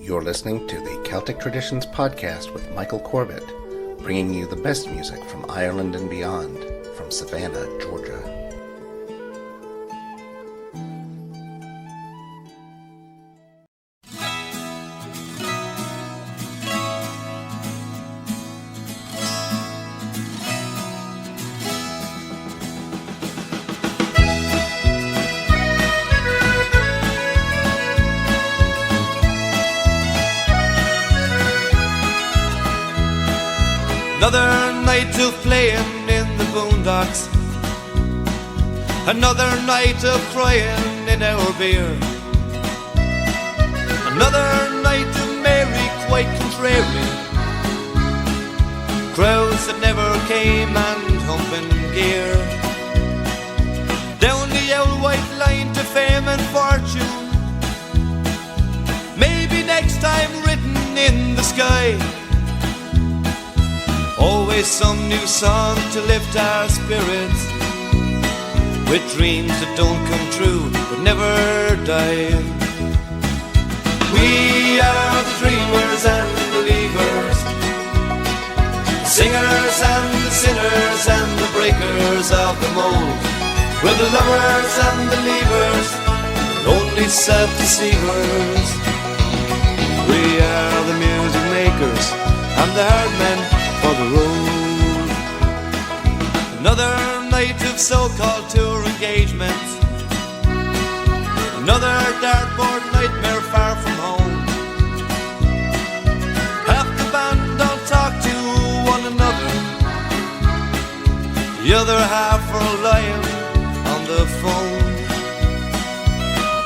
You're listening to the Celtic Traditions podcast with Michael Corbett, bringing you the best music from Ireland and beyond, from Savannah, Georgia. Another night of playing in the boondocks, another night of crying in our beer, another night of merry, quite contrary, crowds that never came and humping gear, down the old white line to fame and fortune, maybe next time written in the sky. Always some new song to lift our spirits, with dreams that don't come true but never die. We are the dreamers and the believers, the singers and the sinners and the breakers of the mold. We're the lovers and the leavers, lonely self-deceivers. We are the music makers and the hard men for the road. Another night of so-called tour engagements, another dartboard nightmare far from home. Half the band don't talk to one another, the other half are lying on the phone.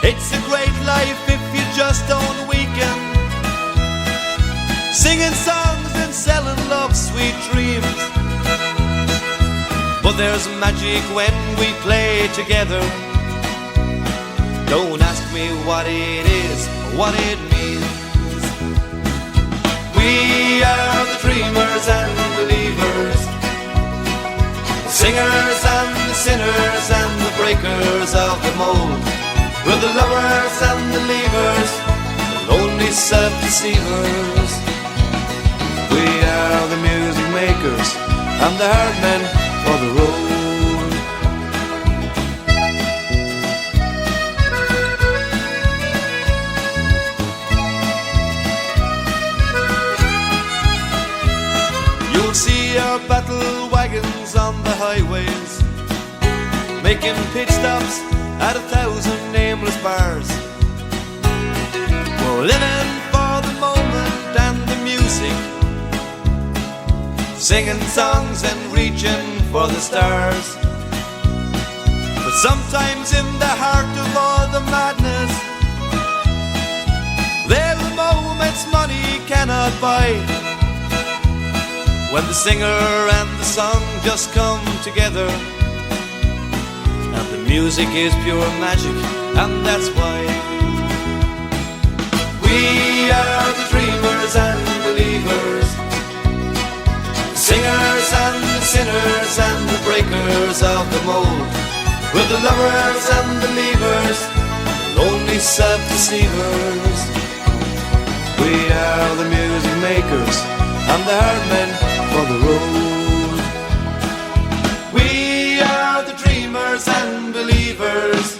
It's a great life if you just don't weaken, singing songs and selling love's sweet dreams. But there's magic when we play together. Don't ask me what it is or what it means. We are the dreamers and believers, the singers and the sinners and the breakers of the mold. We're the lovers and the leavers, the lonely self-deceivers. We are the music makers and the hard men for the road. You'll see our battle wagons on the highways, making pit stops at 1,000 nameless bars. We're living for the moment and the music, singing songs and reaching for the stars. But sometimes in the heart of all the madness, there are moments money cannot buy, when the singer and the song just come together, and the music is pure magic, and that's why. We are the dreamers and believers, singers and the sinners and the breakers of the mold. We're the lovers and the leavers, lonely self-deceivers. We are the music makers and the hard men for the road. We are the dreamers and believers,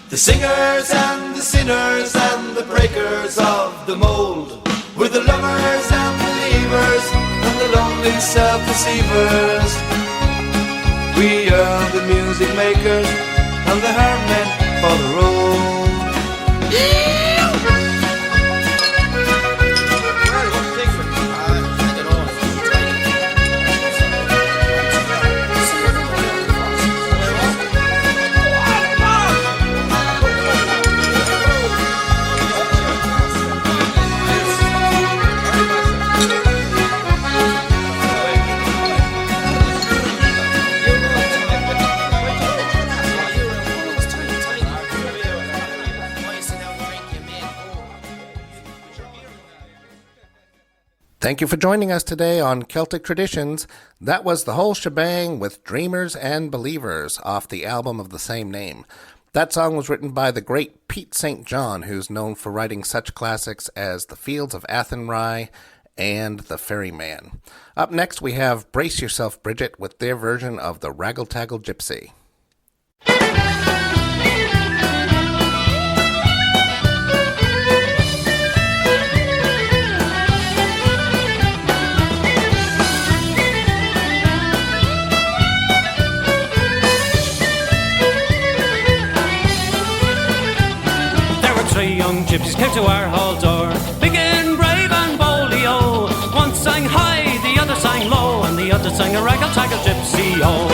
the singers and the sinners and the breakers of the mold. We're the lovers and the leavers, the lonely self-deceivers. We are the music makers and the hard men for the road. Thank you for joining us today on Celtic Traditions. That was the whole shebang with Dreamers and Believers off the album of the same name. That song was written by the great Pete St. John, who's known for writing such classics as The Fields of Athenry and The Ferryman. Up next, we have Brace Yourself, Bridget, with their version of The Raggle-Taggle Gypsy. Three young gypsies came to our hall door, big and brave and boldly, oh. One sang high, the other sang low, and the other sang a raggle-taggle gypsy, oh.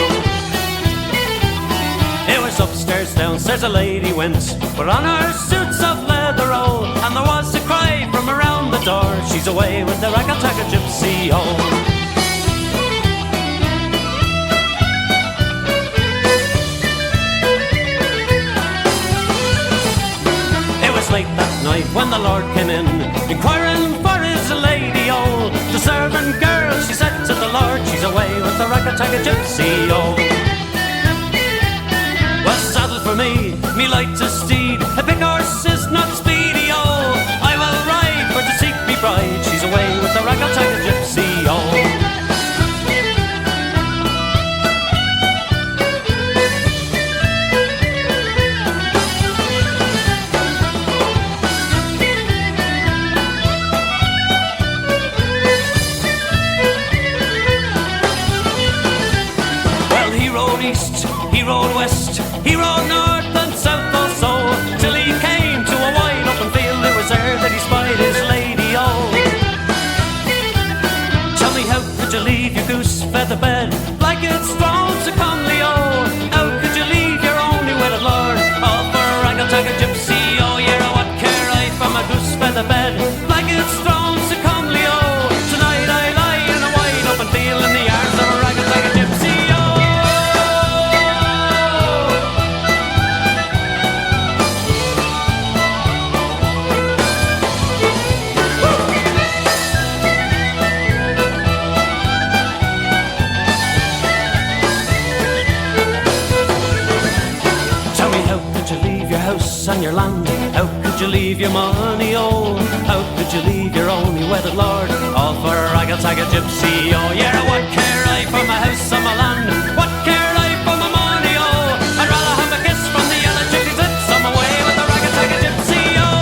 It was upstairs, downstairs a lady went, put on her suits of leather, oh. And there was a cry from around the door, she's away with the raggle-taggle gypsy, oh. Late that night when the Lord came in, inquiring for his lady, oh. The servant girl, she said to the Lord, she's away with the raggle-taggle gypsy, oh. Well, saddle for me lightest steed, a big horse is not speedy, oh. I will ride for to seek me bride, she's away with the raggle-taggle gypsy, oh. He rode west, he rode north and south also, till he came to a wide open field. It was there that he spied his lady, oh. Tell me, how could you leave your goose feather bed like it's thrown so comely, oh? How could you leave your only wedded lord, all for a raggle-taggle gypsy, oh? Yeah, what care I for my goose feather bed like it's thrown so comely, oh? Tonight I lie in a wide open field in the arms of a raggle-taggle gypsy, oh. And your land, how could you leave your money, oh? How could you leave your only wedded lord, all for a raggle-taggle gypsy, oh? Yeah, what care I for my house and my land? What care I for my money, oh? I'd rather have a kiss from the yellow gypsy's lips on my way with the raggle-taggle gypsy, oh.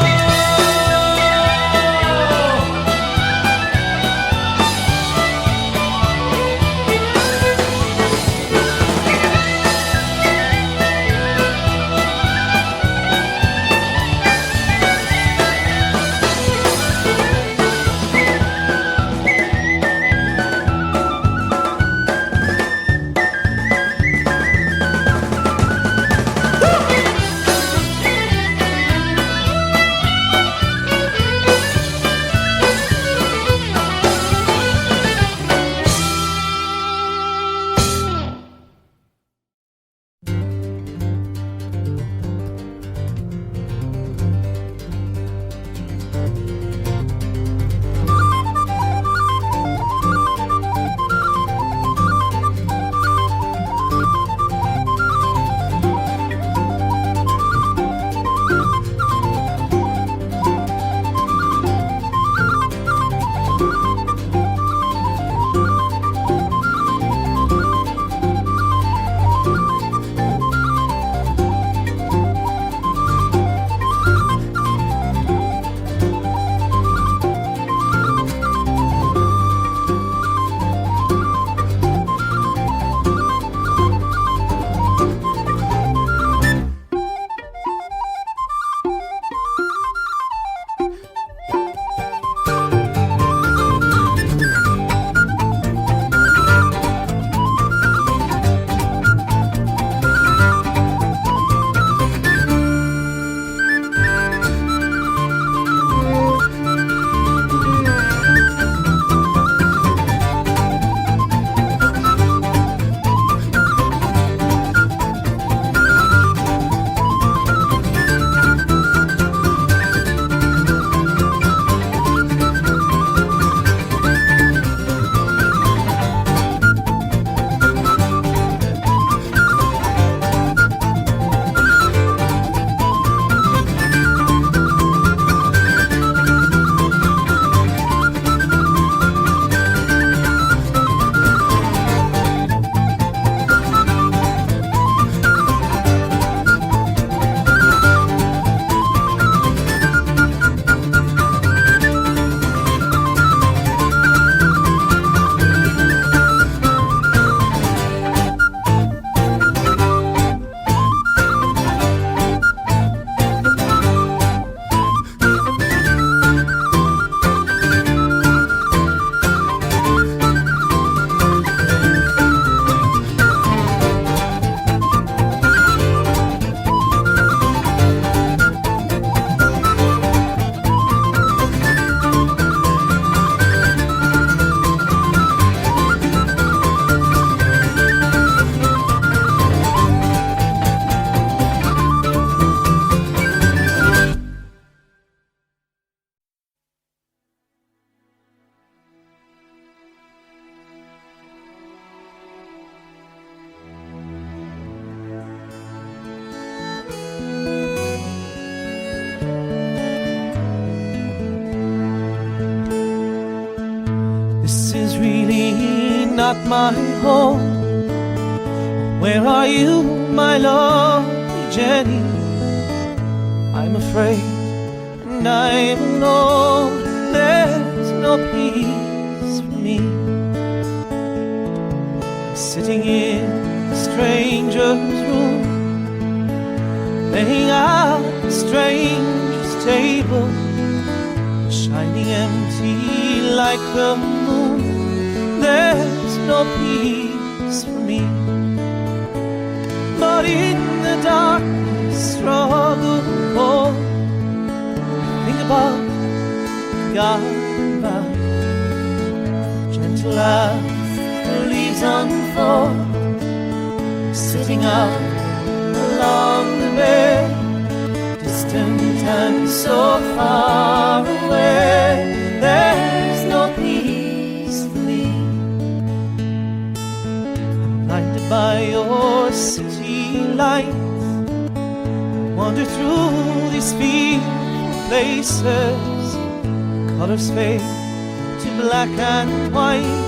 not my home. Where are you, my lovely Jenny? I'm afraid and I'm alone. There's no peace for me. I'm sitting in a stranger's room, laying out a stranger's table, shining empty like the moon. There's no peace for me. But in the darkness, struggle cold, think about God about, gentle as the leaves unfold, sitting out along the bay, distant and so far away. There's no peace for me. I'm blinded by your city lights, wander through these fearful places. Colors fade to black and white.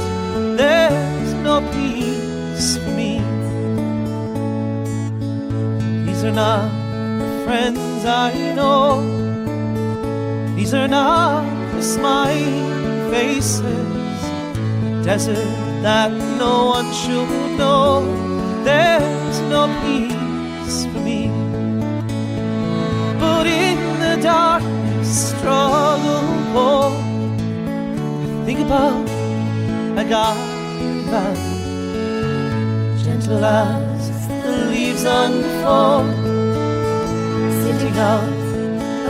There's no peace for me. These are not the friends I know. These are not the smiling faces. The desert that no one should know. There's no peace for me. But in the darkness, struggle cold, think about a garden valley, gentle as the leaves unfold, sitting out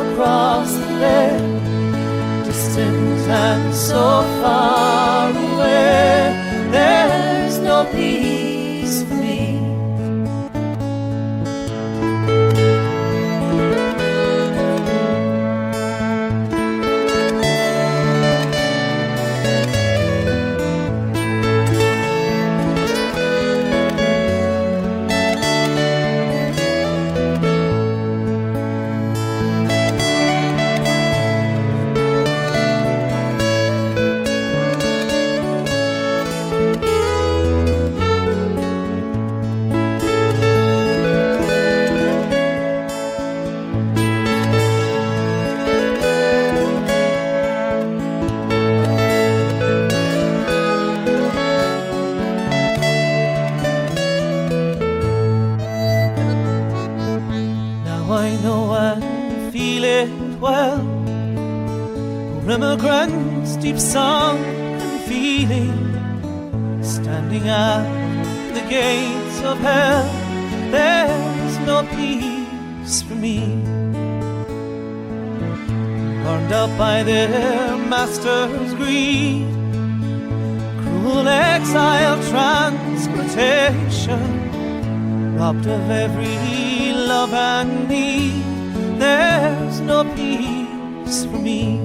across the bay, distant and so far away. There's no peace for me. Immigrants deep sunk and feeling, standing at the gates of hell. There's no peace for me. Burned up by their master's greed, cruel exile, transportation, robbed of every love and need. There's no peace for me.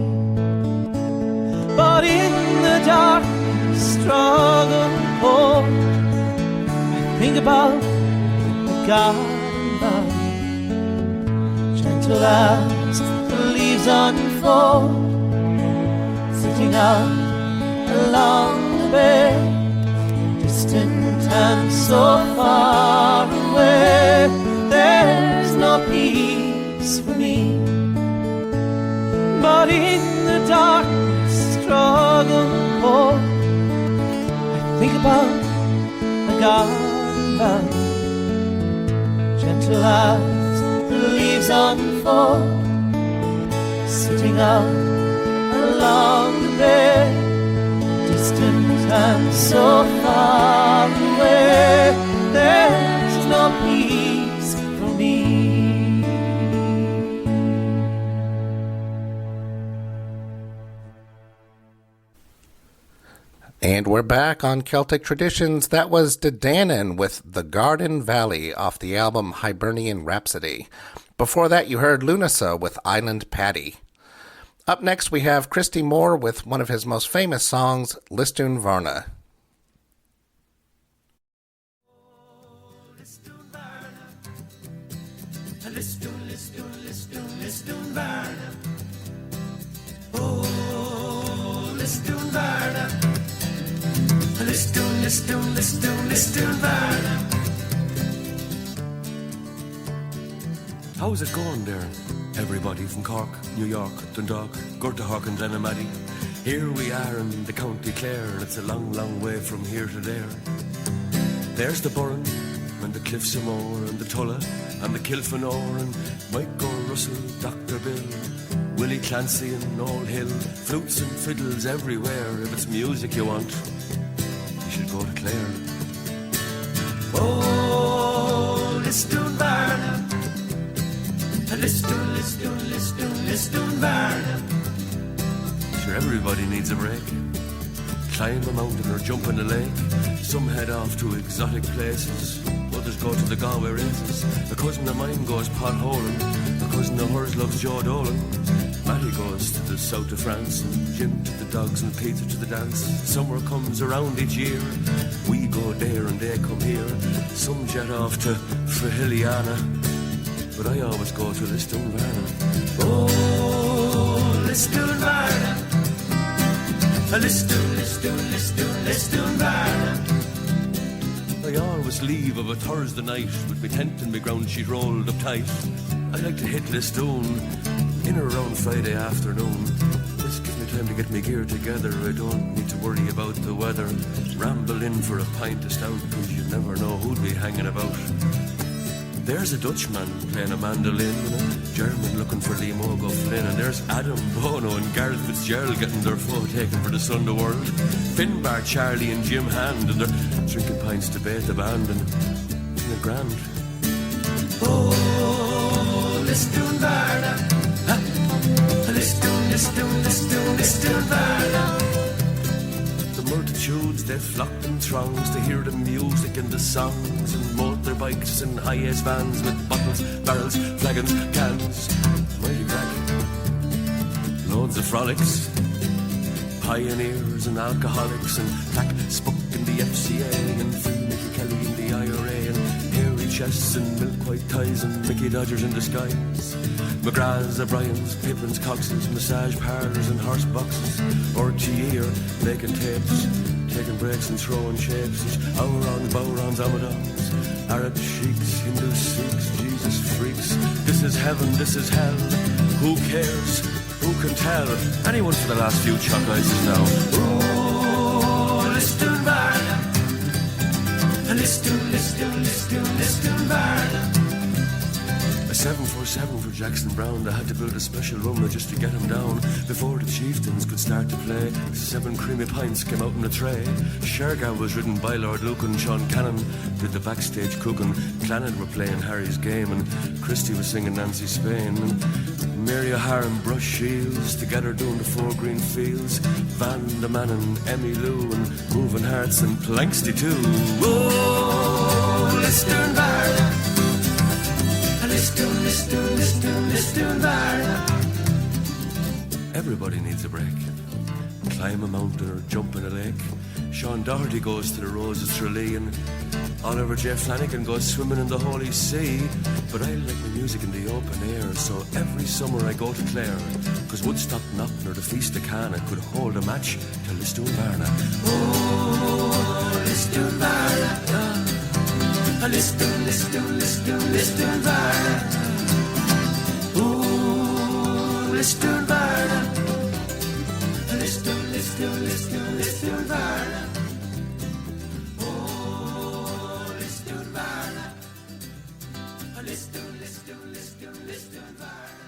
But in the darkness, struggle cold, I think about the garden valley, gentle as the leaves unfold, sitting out along the bay, distant and so far away. There's no peace for me. But in the darkness, struggle cold, I think about a garden valley, gentle as the leaves unfold, sitting out along the bay, distant and so far away. There's no peace for me. And we're back on Celtic Traditions. That was Dedanan with The Garden Valley off the album Hibernian Rhapsody. Before that, you heard Lunasa with Island Paddy. Up next, we have Christy Moore with one of his most famous songs, Listún Varna. Listún Varna. Oh, Listún Varna. Listún listun, Varna. How's it going there? Everybody from Cork, New York, Dundalk, Gurtahawk and Glenamady. Here we are in the County Clare, and it's a long, long way from here to there. There's the Burren, and the Cliffs of Moher, and the Tulla, and the Kilfenore, and Michael Russell, Dr. Bill, Willie Clancy and Noel Hill, flutes and fiddles everywhere. If it's music you want, you should go to Clare. Oh, listun, Varna. Listun, Varna. Sure, everybody needs a break. Climb a mountain or jump in a lake. Some head off to exotic places. Others go to the Galway races. A cousin of mine goes potholing. A cousin of hers loves Joe Dolan. Matty goes to the south of France, and Jim to the dogs and Peter to the dance. Summer comes around each year. We go there and they come here. Some jet off to Frahiliana, but I always go to Listun, Varna. Oh, Listun, Varna. Listun, Varna. I always leave of a Thursday night with me tent and me ground sheet rolled up tight. I like to hit Listun in or around Friday afternoon. This gives me time to get my gear together. I don't need to worry about the weather. Ramble in for a pint of stout, because you never know who'd be hanging about. There's a Dutchman playing a mandolin, and a German looking for Liam O'Gauffin, and there's Adam Bono and Gareth Fitzgerald getting their photo taken for the Sunday World. Finbar, Charlie and Jim Hand, and they're drinking pints to bait the band, and isn't it grand? Oh, Listun, Varna. Listun, Varna. The multitudes, they flocked in throngs to hear the music and the songs, and motorbikes and high-ace vans with bottles, barrels, flagons, cans. Mighty crack. Loads of frolics. Pioneers and alcoholics, and Clack Spook in the FCA, and Free Mickey Kelly in the IRA, and hairy chests and milk-white ties, and Mickey Dodgers in disguise. McGrath's, O'Brien's, Pippin's, Cox's, massage parlours and horse boxes. RTE are making tapes, taking breaks and throwing shapes. There's Aurons, Bowrons, Amadons, Arab sheiks, Hindu Sikhs, Jesus freaks. This is heaven, this is hell. Who cares? Who can tell? Anyone for the last few chalk ices now? Oh, Listun, Varna. Listun, Varna. A 747 for Jackson Brown. They had to build a special room just to get him down before the chieftains could start to play. 7 creamy pints came out in a tray. Shergar was ridden by Lord Lucan. Sean Cannon did the backstage cooking. Clannan were playing Harry's game, and Christie was singing Nancy Spain, and Mary O'Hara and Brush Shields together doing the 4 Green Fields. Van de Man and Emmy Lou and Moving Hearts and Planksty too. Oh, Listun, Varna. Listun, Varna. Everybody needs a break. Climb a mountain or jump in a lake. Sean Doherty goes to the Roses Tralee, and Oliver J. Flanagan goes swimming in the Holy See. But I like my music in the open air, so every summer I go to Clare, 'cause Woodstock, Knockn or the Feast of Cana could hold a match to Listun, Varna. Oh, Listun, Varna. Listun, Varna. Oh, Listun, Varna. Listun, Varna. Oh, Listun, Varna. Listun, Varna.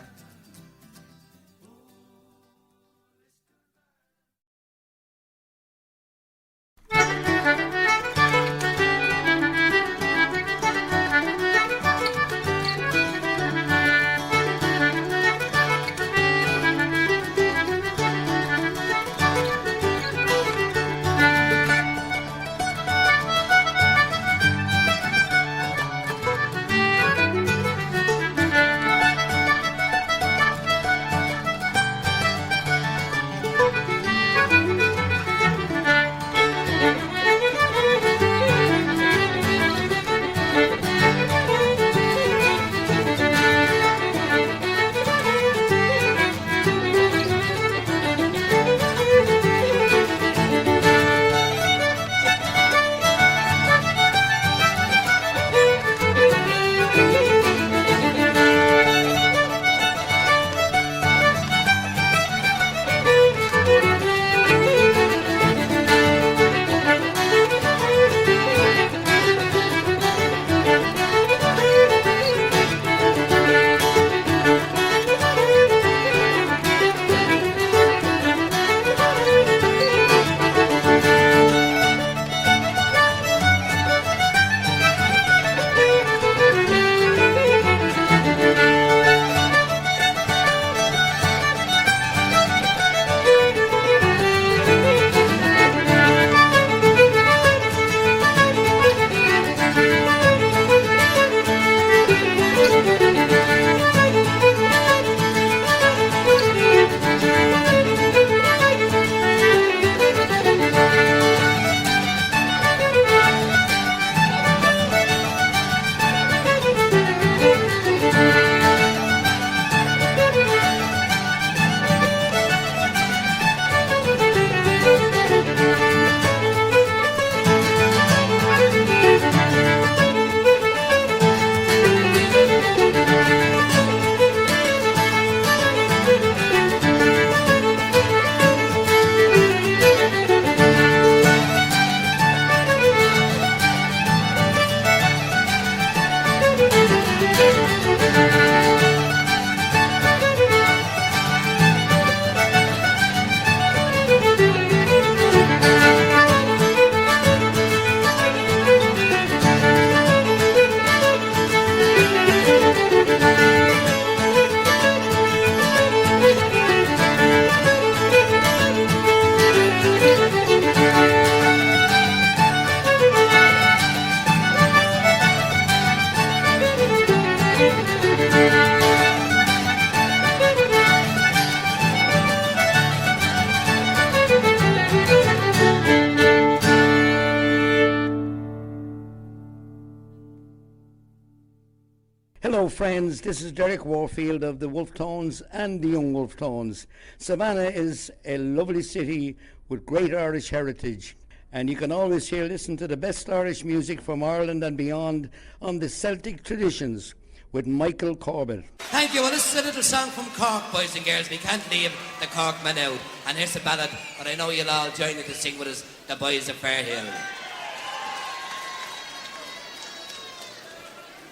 Hello friends, this is Derek Warfield of the Wolf Tones and the Young Wolf Tones. Savannah is a lovely city with great Irish heritage, and you can always listen to the best Irish music from Ireland and beyond on the Celtic Traditions with Michael Corbett. Thank you. Well, this is a little song from Cork, boys and girls. We can't leave the Cork man out. And here's a ballad, but I know you'll all join in to sing with us, the boys of Fairhill.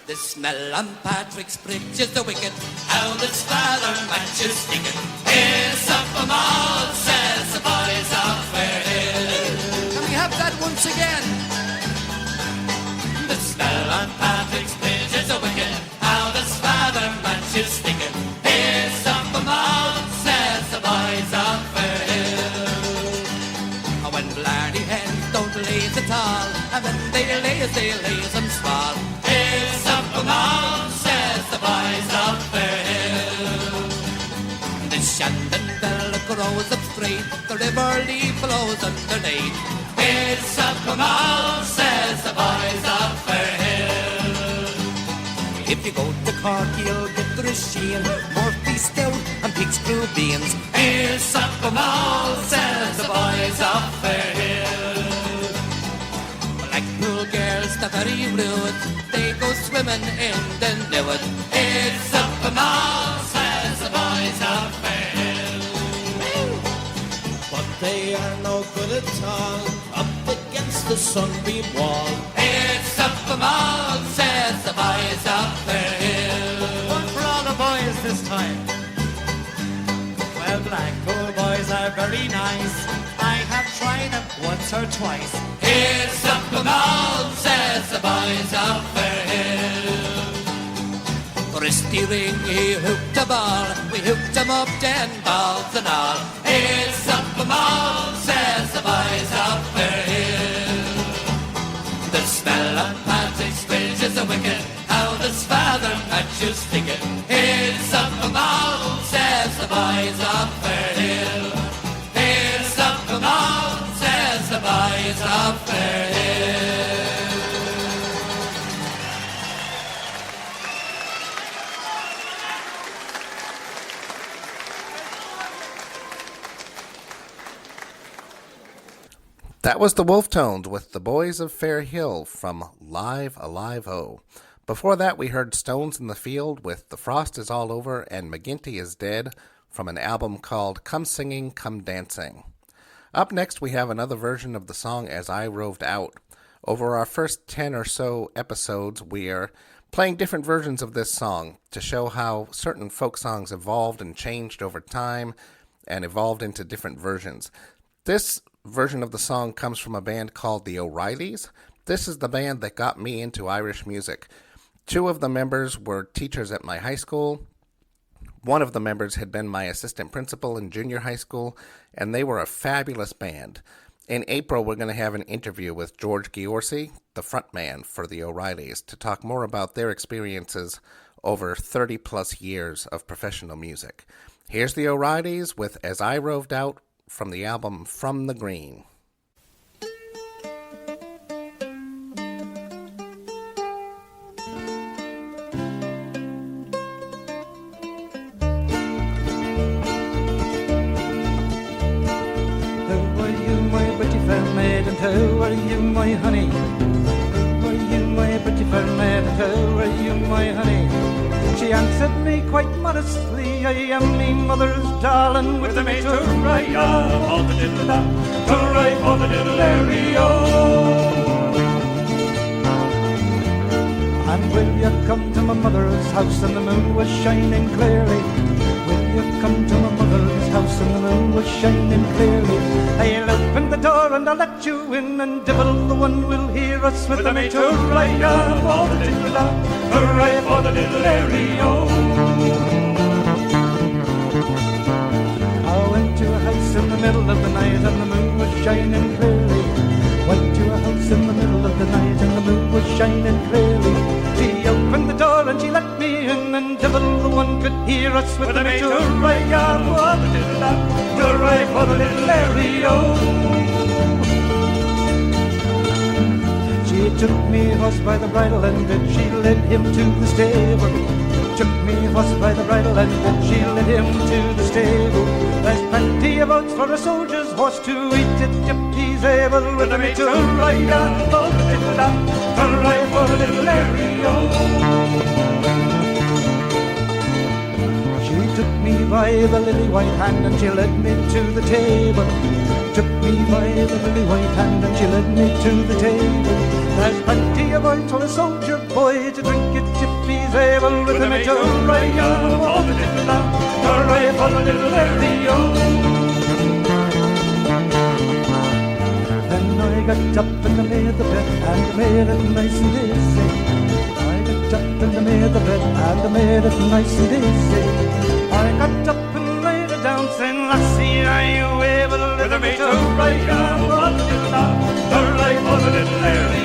The smell on Patrick's Bridge is the wicked, how this father matches sticking. Here's up from all, says the boys of Fairhill. Can we have that once again? The smell on Patrick's Bridge is the wicked, how this father matches sticking. Here's up from all, says the boys of Fairhill. And when Blarney hens don't laze at all, and when they laze them small. Here's up from all, says the boys of Fairhill. The Shandon bell grows up straight, the River Lee flows underneath. Here's up from all, says the boys of Fairhill. If you go to Cork, you'll get the Sheen, Murphy Stout and Pig's Brew beans. Here's up from all, says the boys of Fairhill. Blackpool girls, the very rude, they go swimming in the Newark. It's up from all, says the boys of Fairhill. But they are no good at all, up against the sunbeam wall. It's up from all, says the boys of Fairhill. One for all the boys this time. Well, Blackpool boys are very nice. I have tried them once or twice. It's up from all, says the boys of Fairhill. Christy Ring, he hooked a ball, we hooked him up 10 balls and all. It's up from all, says the boys of Fairhill. The smell of Patrick's Bridge is a wicked, how this father matches sticking. It's up from all, says the boys of Fairhill. It's up from all, says the boys of Fairhill. That was the Wolf Tones with the Boys of Fairhill from Live Alive O. Before that, we heard Stones in the Field with The Frost is All Over and McGinty is Dead from an album called Come Singing, Come Dancing. Up next, we have another version of the song As I Roved Out. Over our first 10 or so episodes, we are playing different versions of this song to show how certain folk songs evolved and changed over time and evolved into different versions. This version of the song comes from a band called the O'Reillys. This is the band that got me into Irish music. Two of the members were teachers at my high school. One of the members had been my assistant principal in junior high school, and they were a fabulous band. In April, we're going to have an interview with George Giorsi, the frontman for the O'Reillys, to talk more about their experiences over 30-plus years of professional music. Here's the O'Reillys with As I Roved Out from the album From the Green. How are you, my honey? How are you, my pretty fair maid? How are you, my honey? She answered me quite modestly, I am me mother's darling, with a mate to ride all the diddle-da, to ride for the diddle-larry-o. And will you come to my mother's house, and the moon was shining clearly? Will you come to my mother's house, and the moon was shining clearly? I'll open the door and I'll let you in, and devil the one will hear us with a mate to ride for the diddle-da, to ride for the diddle-larry-o. I went to a house in the middle of the night, and the moon was shining clearly. Went to a house in the middle of the night, and the moon was shining clearly. She opened the door and she let me in, and devil the one could hear us with a mate to ride for the diddle-da, to ride for the diddle-larry-o. She took me horse by the bridle and then she led him to the stable. Took me horse by the bridle and then she led him to the stable. There's plenty of oats for a soldier's horse to eat if he's able. With a to ride on, for the little down, to ride for the little Larry-o. She took me by the lily white hand and she led me to the table. Took me by the lily white hand and she led me to the table. There's plenty of oats for a soldier boy to drink it if he's able. With a to ride on, for the little down, to ride for the little Larry-o. Then I got up and I made the bed and I made it nice and easy. I got up and I made the bed and I made it nice and easy. I got up and laid it down saying, lassie, are you able with me to ride on for the little down, to ride for the little Larry-o.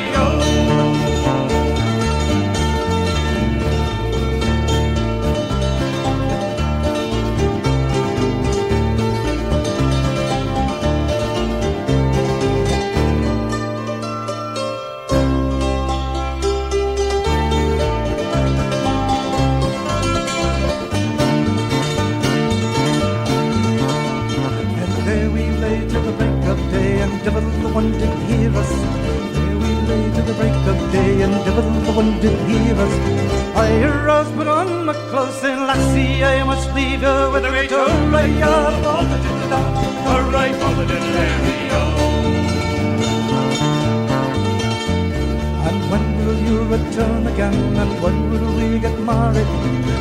Devil the one did hear us. There we lay to the break of day, and devil the one did hear us. I arose, put on my clothes, saying, lassie, I must leave you with a to ride on for the little down, to ride for the little Larry-o. And when will you return again, and when will we get married?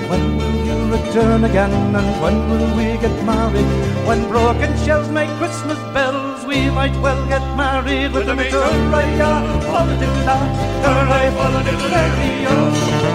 When will you return again, and when will we get married? When broken shells make Christmas bells, we might well get married. With a to ride on for the little down, to ride for the little Larry-o.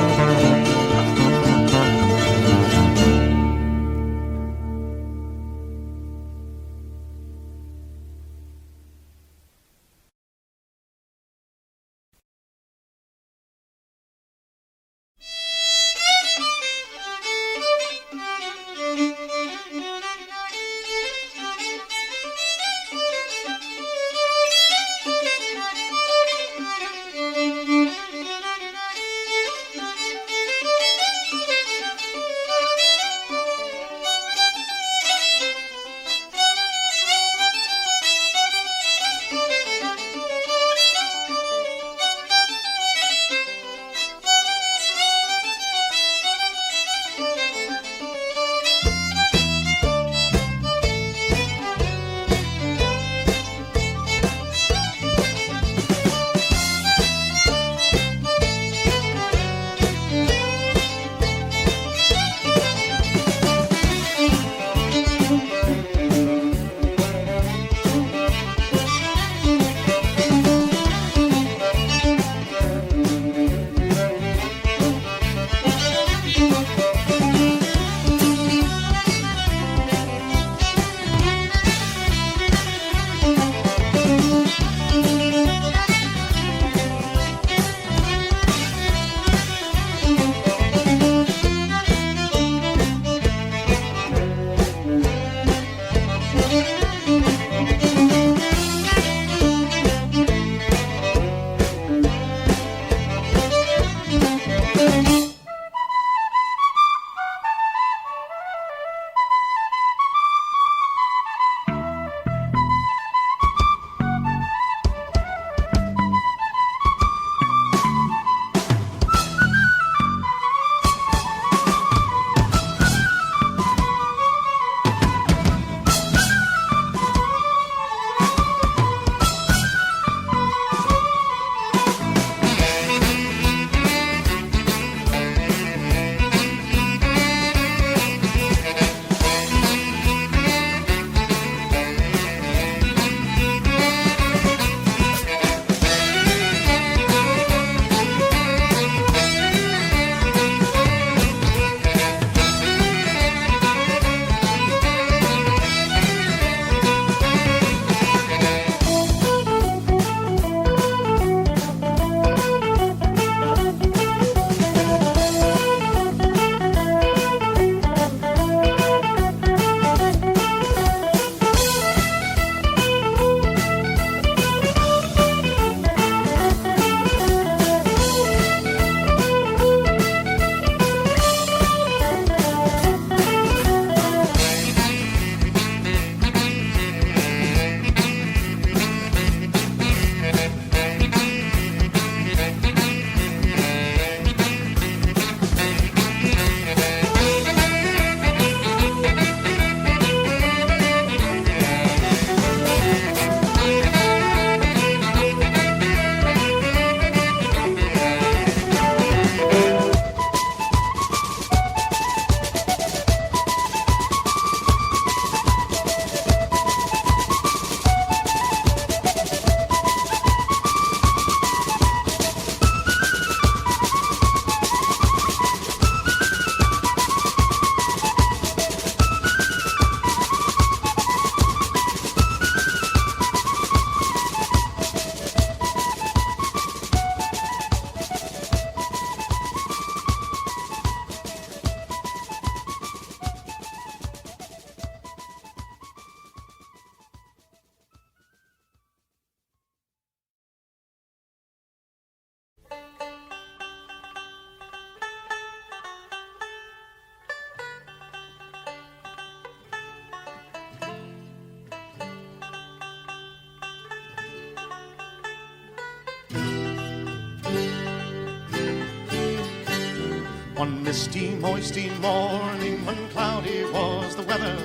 One misty, moisty morning when cloudy was the weather,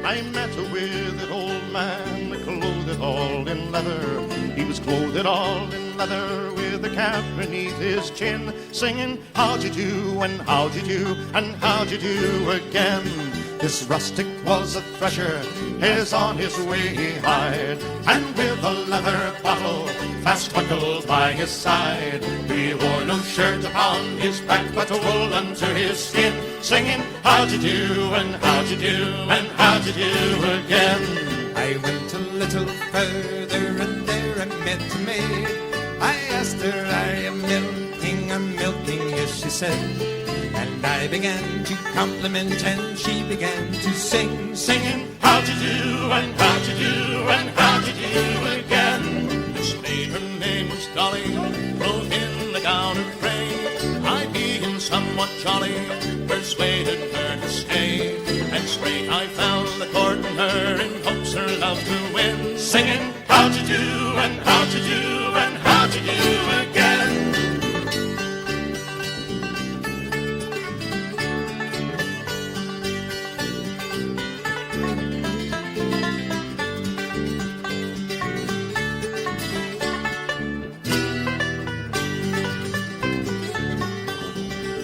I met with an old man clothed all in leather. He was clothed all in leather with a cap beneath his chin, singing, how'd you do, and how'd you do, and how'd you do again. This rustic was a thresher, his on his way he hied, and with a leather bottle fast buckled by his side. He wore no shirt upon his back, but a wool unto his skin, singing, how'd you do, and how'd you do, and how'd you do again. I went a little further, and there I met a maid. I asked her, are you milking? I'm milking, yes, she said. And I began to compliment, and she began to sing, singing, how'd you do, and how'd you do, and how'd you do again. This maid, her name was Dolly, clothed in the gown of gray. I being somewhat jolly, persuaded her to stay. And straight I found the courting her in hopes her love to win, singing, how'd you do, and how'd you do, and how'd you do again.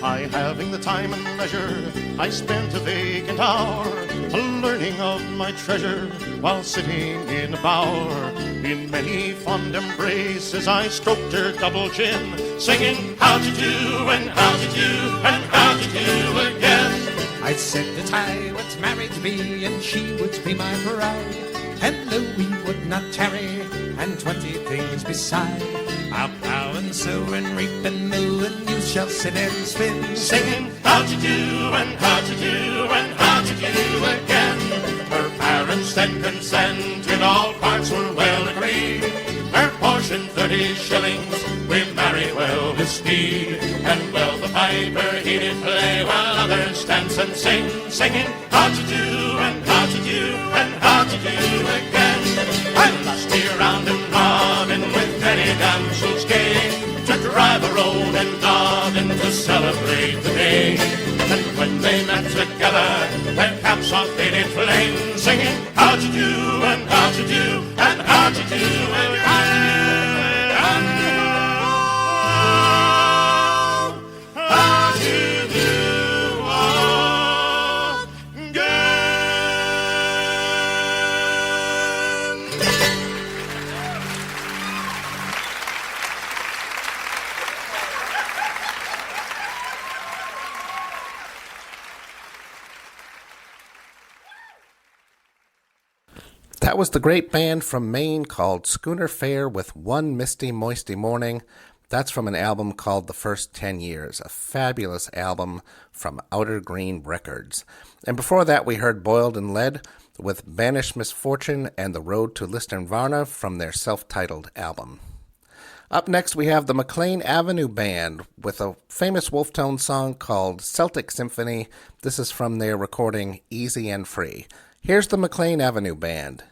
I, having the time and leisure, I spent a vacant hour a-learning of my treasure while sitting in a bower. In many fond embraces I stroked her double chin, singing, how'd you do, and how'd you do, and how'd you do again. I said that I was married to be, and she would be my bride, and though we would not tarry, and 20 things beside, I'll plow and sow and reap and mow, and you shall sit and spin, singing, how'd you do, and how'd you do, and how'd you do again. Her parents then consent, in all parts were well agreed. Her portion 30 shillings, we married well with speed. And well the piper he did play, while others dance and sing, singing, how'd you do, and how'd you do, and how'd you do again. I lusty round and robin with many damsels gay, to drive a road and garden to celebrate the day. And when they met together, their caps off they did flame, singing, how'd you do, and how'd you do, and how'd you do again. How'd you do That was the great band from Maine called Schooner Fare with One Misty Moisty Morning. That's from an album called The First 10 Years, a fabulous album from Outer Green Records. And before that, we heard Boiled in Lead with Banished Misfortune and The Road to Lisdoonvarna from their self-titled album. Up next, we have the McLean Avenue Band with a famous Wolftone song called Celtic Symphony. This is from their recording Easy and Free. Here's the McLean Avenue Band.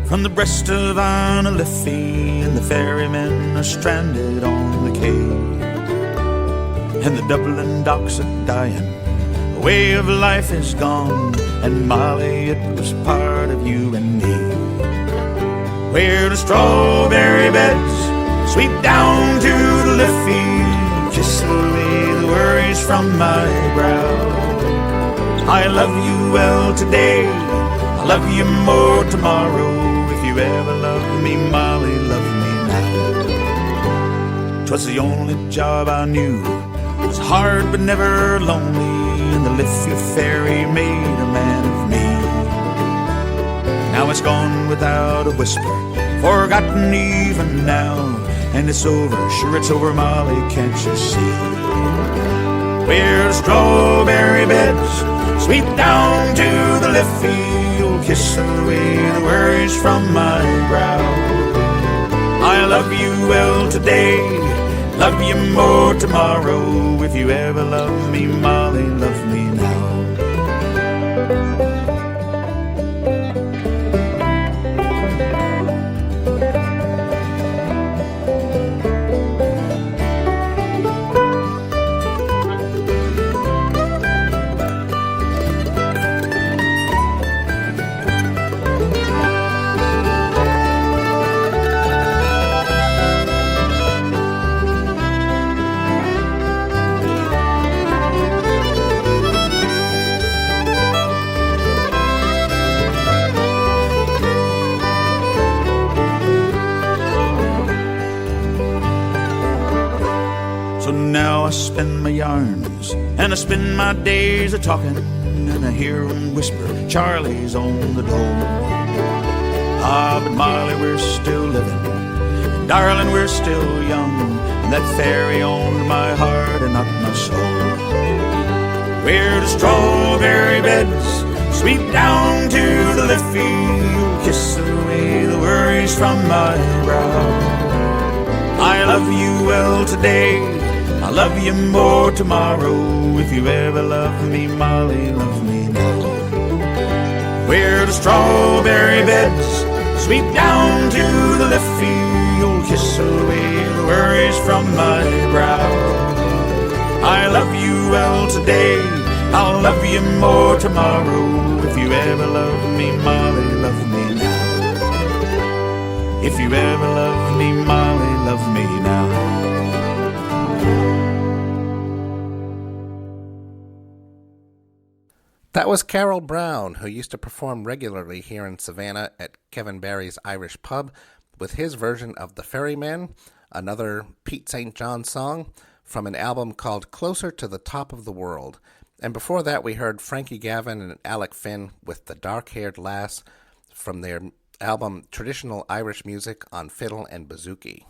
From the breast of Liffey, and the ferrymen are stranded on the quay, and the Dublin docks are dying. The way of life is gone, and Molly, it was part of you and me. Where the strawberry beds sweep down to the Liffey, kiss away the worries from my brow. I love you well today, I'll love you more tomorrow. If you ever loved me, Molly, love me now. 'Twas the only job I knew, it was hard but never lonely, and the Liffey ferry made a man of me. Now it's gone without a whisper, forgotten even now, and it's over, sure it's over, Molly, can't you see? Where the strawberry beds sweep down to the Liffey, you'll kiss away the worries from my brow. I love you well today, love you more tomorrow. If you ever love me, Molly, love me now. I spin my yarns, and I spend my days a-talking, and I hear 'em whisper, Charlie's on the dole. Ah, but Molly, we're still living, and darling, we're still young, and that ferry owned my heart and not my soul. Where the strawberry beds sweep down to the Liffey, you'll kiss away the worries from my brow. I love you well today, I'll love you more tomorrow. If you ever love me, Molly, love me now. Where the strawberry beds sweep down to the Liffey, you'll kiss away the worries from my brow. I love you well today, I'll love you more tomorrow. If you ever love me, Molly, love me now. If you ever love me, me, Molly, love me now. That was Carol Brown, who used to perform regularly here in Savannah at Kevin Barry's Irish Pub with his version of The Ferryman, another Pete St. John song from an album called Closer to the Top of the World. And before that, we heard Frankie, Gavin, and Alec Finn with The Dark-Haired Lass from their album Traditional Irish Music on Fiddle and Bouzouki.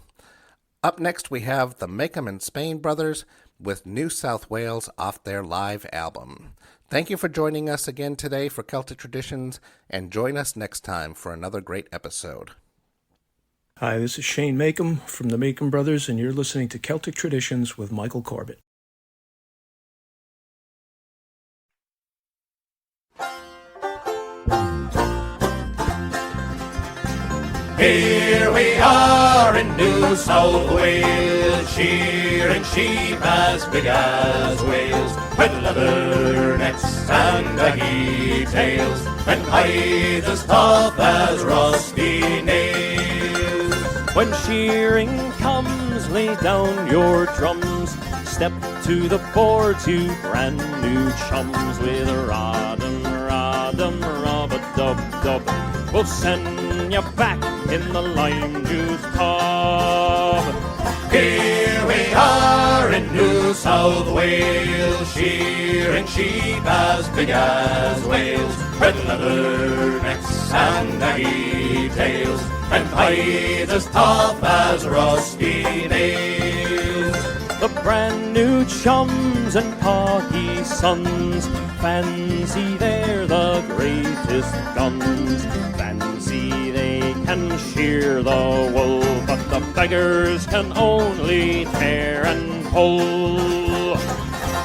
Up next, we have the Makem and Spain Brothers with New South Wales off their live album. Thank you for joining us again today for Celtic Traditions, and join us next time for another great episode. Hi, this is Shane Makem from the Makem Brothers, and you're listening to Celtic Traditions with Michael Corbett. Here we are in New South Wales, shearing sheep as big as whales, with leather necks and baggy tails, and hides as tough as rusty nails. When shearing comes, lay down your drums, step to the boards, you brand new chums, with a rod'em, rub-a-dub-dub. We'll send you back in the lime juice tub. Here we are in New South Wales, shearing sheep as big as whales, red leather necks and baggy tails, and hides as tough as rusty nails. The brand new chums and Poggy sons, fancy they're the greatest guns. Fancy they can shear the wool, but the beggars can only tear and pull.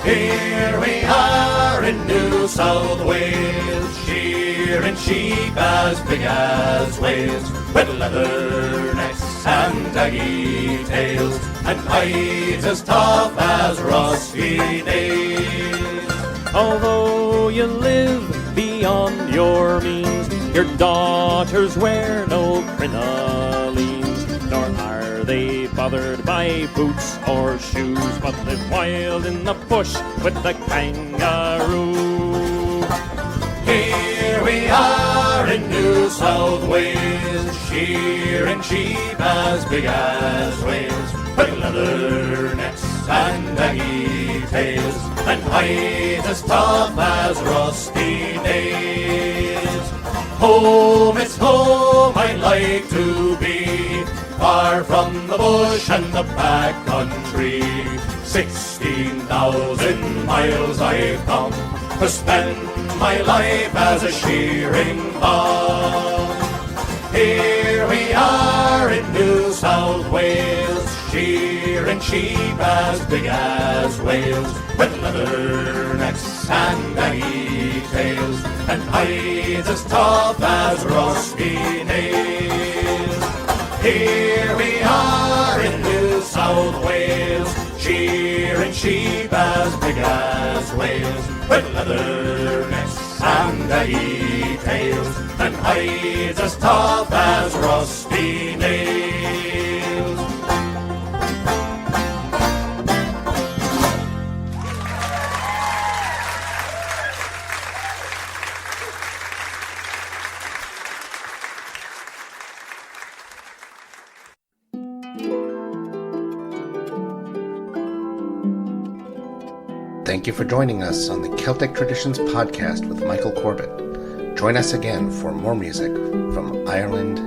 Here we are in New South Wales, shearing sheep as big as whales, with leather necks and daggy tails, and hides as tough as rusty nails. Although you live beyond your means, your daughters wear no crinolines, nor are they bothered by boots or shoes, but live wild in the bush with the kangaroo. Here we are in New South Wales, shearing sheep as big as whales, with leather necks and baggy tails, and hides as tough as rusty nails. Home, it's home I'd like to be, far from the bush and the back country. 16,000 miles I've come to spend my life as a shearing bum. Here we are in New South Wales, shearing sheep as big as whales, with leather necks and baggy tails, and hides as tough as rusty nails. Here we are in New South Wales, shearing sheep as big as whales, with leather necks and baggy tails, and hides as tough as rusty nails. Thank you for joining us on the Celtic Traditions podcast with Michael Corbett. Join us again for more music from Ireland